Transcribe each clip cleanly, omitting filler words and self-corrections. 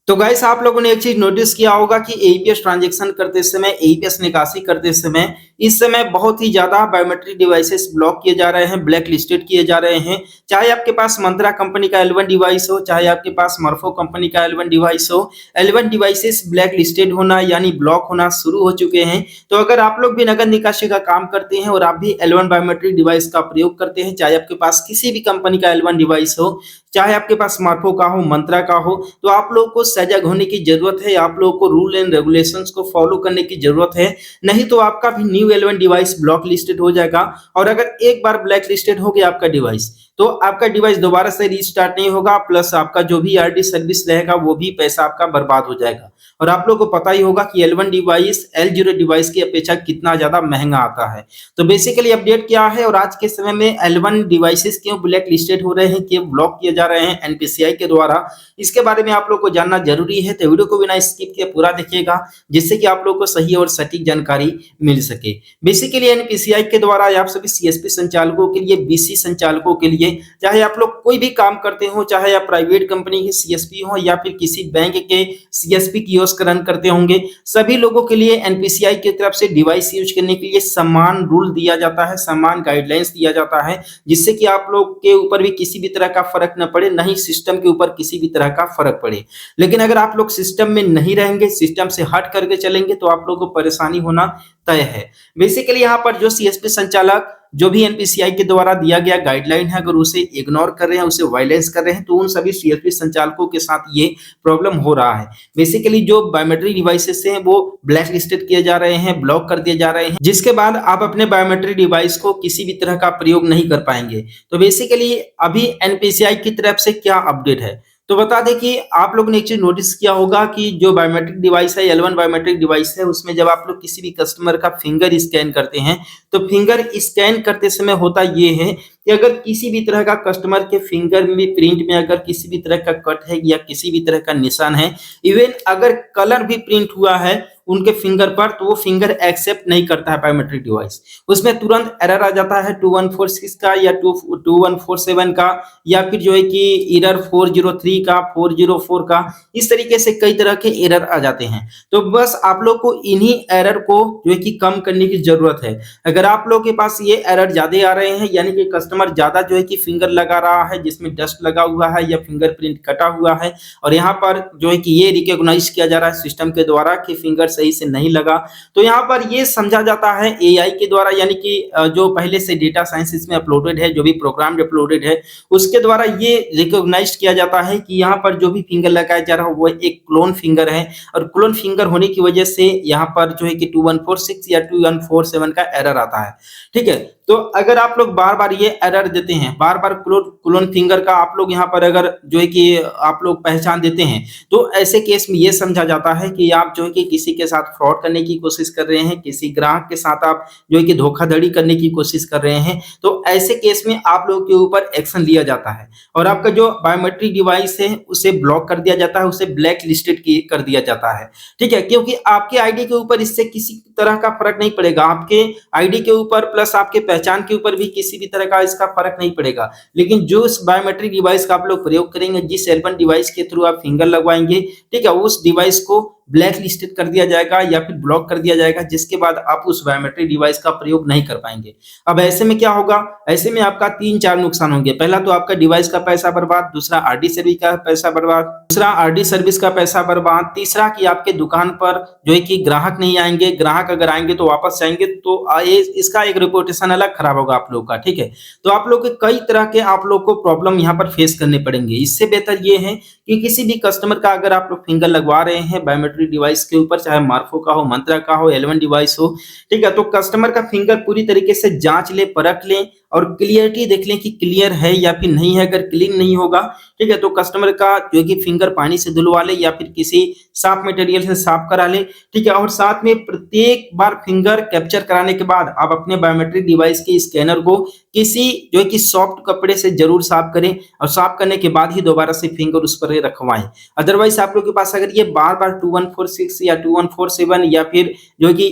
तो गाइस आप लोगों ने एक चीज नोटिस किया होगा कि एईपीएस ट्रांजैक्शन करते समय, एईपीएस निकासी करते समय इस समय बहुत ही ज्यादा बायोमेट्रिक डिवाइसेस ब्लॉक किए जा रहे हैं, ब्लैक लिस्टेड किए जा रहे हैं। चाहे आपके पास मंत्रा कंपनी का L1 डिवाइस हो, चाहे आपके पास मर्फो कंपनी का L1 डिवाइस हो, L1 डिवाइसेस ब्लैक लिस्टेड होना यानी ब्लॉक होना शुरू हो चुके हैं। तो अगर आप लोग भी नगद निकासी का काम करते हैं और आप भी L1 बायोमेट्रिक डिवाइस का प्रयोग करते हैं, चाहे आपके पास किसी भी कंपनी का L1 डिवाइस हो, चाहे आपके पास मर्फो का हो, मंत्रा का हो, तो आप लोग को सजग होने की जरूरत है। आप लोगों को रूल एंड रेगुलेशंस को फॉलो करने की जरूरत है, नहीं तो आपका भी new L1 device block listed हो जाएगा। और अगर एक बार ब्लैक लिस्टेड हो गया आपका डिवाइस, तो आपका डिवाइस दोबारा से रीस्टार्ट नहीं होगा, प्लस आपका जो भी आरडी सर्विस रहेगा वो भी पैसा आपका बर्बाद हो जाएगा। और आप लोगों को पता ही होगा कि L1 डिवाइस L0 डिवाइस की अपेक्षा कितना ज्यादा महंगा आता है। तो बेसिकली अपडेट क्या है और आज के समय में L1 डिवाइसेस क्यों ब्लैक लिस्टेड हो रहे हैं, क्यों ब्लॉक किए जा रहे हैं एनपीसीआई के द्वारा, इसके बारे में आप लोग को जानना जरूरी है। तो वीडियो को बिना स्किप किए पूरा देखिएगा, जिससे कि आप लोग को सही और सटीक जानकारी मिल सके। बेसिकली एनपीसीआई के द्वारा आप सभी सीएसपी संचालकों के लिए, बीसी संचालकों के लिए, चाहे आप लोग कोई भी काम करते हो, चाहे आप प्राइवेट कंपनी के सीएसपी हो या फिर किसी बैंक के सीएसपी कियोस्क रन करते होंगे, सभी लोगों के लिए एनपीसीआई की तरफ से डिवाइस यूज करने के लिए समान रूल दिया जाता है, समान गाइडलाइंस दिया जाता है, जिससे कि आप लोग के ऊपर भी किसी भी तरह का फर्क न पड़े, नहीं सिस्टम के ऊपर किसी भी तरह का फर्क पड़े। लेकिन अगर आप लोग सिस्टम में नहीं रहेंगे, सिस्टम से हट करके चलेंगे, तो आप लोगों को परेशानी होना तय है। बेसिकली यहाँ पर जो सीएसपी संचालक जो भी एनपीसीआई के द्वारा दिया गया गाइडलाइन है, अगर उसे इग्नोर कर रहे हैं, उसे वायलेंस कर रहे हैं, तो उन सभी सीएसपी संचालकों के साथ ये प्रॉब्लम हो रहा है। बेसिकली जो बायोमेट्रिक डिवाइसेस हैं वो ब्लैक लिस्टेड किए जा रहे हैं, ब्लॉक कर दिए जा रहे हैं, जिसके बाद आप अपने बायोमेट्रिक डिवाइस को किसी भी तरह का प्रयोग नहीं कर पाएंगे। तो बेसिकली अभी एनपीसीआई की तरफ से क्या अपडेट है, तो बता दें कि आप लोगों ने एक चीज नोटिस किया होगा कि जो बायोमेट्रिक डिवाइस है, L1 बायोमेट्रिक डिवाइस है, उसमें जब आप लोग किसी भी कस्टमर का फिंगर स्कैन करते हैं, तो फिंगर स्कैन करते समय होता ये है कि अगर किसी भी तरह का कस्टमर के फिंगर में, प्रिंट में अगर किसी भी तरह का कट है या किसी भी तरह का निशान है, इवन अगर कलर भी प्रिंट हुआ है उनके फिंगर पर, तो वो फिंगर एक्सेप्ट नहीं करता है बायोमेट्रिक डिवाइस। उसमें तुरंत एरर आ जाता है 2146 का या 2147 का, या फिर जो है कि एरर 403 का, 404 का, इस तरीके से कई तरह के एरर आ जाते हैं। तो बस आप लोग को इन्हीं एरर को जो है कि कम करने की जरूरत है। अगर आप लोग के पास ये एरर ज्यादा आ रहे हैं, यानी कि कस्टमर ज्यादा जो है कि फिंगर लगा रहा है जिसमें डस्ट लगा हुआ है या फिंगरप्रिंट कटा हुआ है, और यहाँ पर जो है कि ये रिकॉग्नाइज किया जा रहा है सिस्टम के द्वारा कि फिंगर सही से नहीं लगा, तो यहाँ पर ये समझा जाता है एआई के द्वारा, यानी कि जो पहले से डेटा साइंस इसमें अपलोडेड है, जो भी प्रोग्राम अपलोडेड है, उसके द्वारा ये रिकॉग्नाइज किया जाता है कि यहाँ पर जो भी फिंगर लगाया जा रहा है वो एक क्लोन फिंगर है, और क्लोन फिंगर होने की वजह से यहाँ पर जो है कि 2146 या 2147 का एरर आता है। ठीक है, तो अगर आप लोग बार बार ये एरर देते हैं, बार बार क्लोन फिंगर का आप लोग यहाँ पर अगर जो है कि आप लोग पहचान देते हैं, तो ऐसे केस में ये समझा जाता है कि आप जो है कि किसी के साथ फ्रॉड करने की कोशिश कर रहे हैं, किसी ग्राहक के साथ आप जो है कि धोखाधड़ी करने की कोशिश कर रहे हैं। तो ऐसे केस में आप लोगों के ऊपर एक्शन लिया जाता है और आपका जो बायोमेट्रिक डिवाइस है उसे ब्लॉक कर दिया जाता है, उसे ब्लैक लिस्टेड कर दिया जाता है। ठीक है, क्योंकि आपके आईडी के ऊपर इससे किसी तरह का फर्क नहीं पड़ेगा, आपके आईडी के ऊपर प्लस आपके पहचान के ऊपर भी किसी भी तरह का इसका फर्क नहीं पड़ेगा। लेकिन जो इस बायोमेट्रिक डिवाइस का आप लोग प्रयोग करेंगे, जिस L1 डिवाइस के थ्रू आप फिंगर लगवाएंगे, ठीक है, उस डिवाइस को ब्लैक लिस्टेड कर दिया जाएगा या फिर ब्लॉक कर दिया जाएगा, जिसके बाद आप उस बायोमेट्रिक डिवाइस का प्रयोग नहीं कर पाएंगे। अब ऐसे में क्या होगा, ऐसे में आपका 3-4 नुकसान होंगे। पहला तो आपका डिवाइस का पैसा बर्बाद, दूसरा आरडी सर्विस का पैसा बर्बाद, दूसरा आरडी सर्विस का पैसा बर्बाद, तीसरा कि आपके दुकान पर जो है कि ग्राहक नहीं आएंगे, ग्राहक अगर आएंगे तो वापस जाएंगे, तो इसका एक रिपोर्टेशन अलग खराब होगा आप लोग का। ठीक है, तो आप लोग के कई तरह के आप लोग को प्रॉब्लम यहाँ पर फेस करने पड़ेंगे। इससे बेहतर ये है कि किसी भी कस्टमर का अगर आप लोग फिंगर लगवा रहे हैं बायोमेट्रिक डिवाइस के ऊपर, चाहे मर्फो का हो, मंत्रा का हो, L1 डिवाइस हो, ठीक है, तो कस्टमर का फिंगर पूरी तरीके से जांच ले, परख लें और क्लियरिटी देख लें कि क्लियर है या फिर नहीं है। अगर क्लीन नहीं होगा, ठीक है, तो कस्टमर का जो कि फिंगर पानी से धुलवा ले या फिर किसी साफ मटेरियल से साफ करा ले। ठीक है, और साथ में प्रत्येक बार फिंगर कैप्चर कराने के बाद आप अपने बायोमेट्रिक डिवाइस के स्कैनर को किसी जो है कि सॉफ्ट कपड़े से जरूर साफ करें, और साफ करने के बाद ही दोबारा से फिंगर उस पर रखवाएं। अदरवाइज आप लोग के पास अगर ये बार बार 2146 या 2147 या फिर जो कि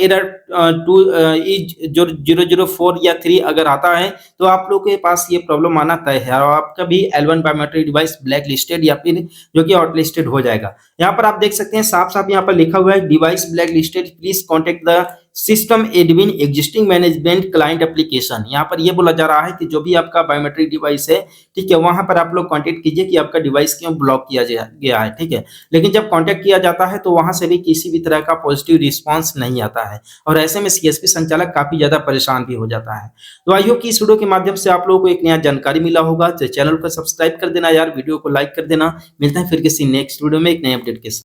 एरर 004 या 3 अगर आता है तो आप लोग के पास ये प्रॉब्लम आना तय है और आपका भी L1 biometric device black listed या फिर जो कि हॉट लिस्टेड हो जाएगा। यहाँ पर आप देख सकते हैं साफ-साफ यहाँ पर लिखा हुआ है device black listed, please contact the system admin existing management client application. यहाँ पर ये बोला जा रहा है कि जो भी आपका बायोमेट्रिक डिवाइस है, ठीक है, वहां पर आप लोग कांटेक्ट कीजिए कि आपका डिवाइस क्यों ब्लॉक किया गया है, ठीक है। लेकिन जब कांटेक्ट किया जाता है तो वहां से भी किसी भी तरह का पॉजिटिव रिस्पांस नहीं आता है और ऐसे में सीएसपी संचालक काफी ज्यादा परेशान भी हो जाता है। तो आई होप कि इस वीडियो के माध्यम से आप लोगों को एक नया जानकारी मिला होगा। तो चैनल को सब्सक्राइब कर देना यार, वीडियो को लाइक कर देना। मिलते हैं फिर किसी नेक्स्ट वीडियो में एक नए अपडेट के साथ।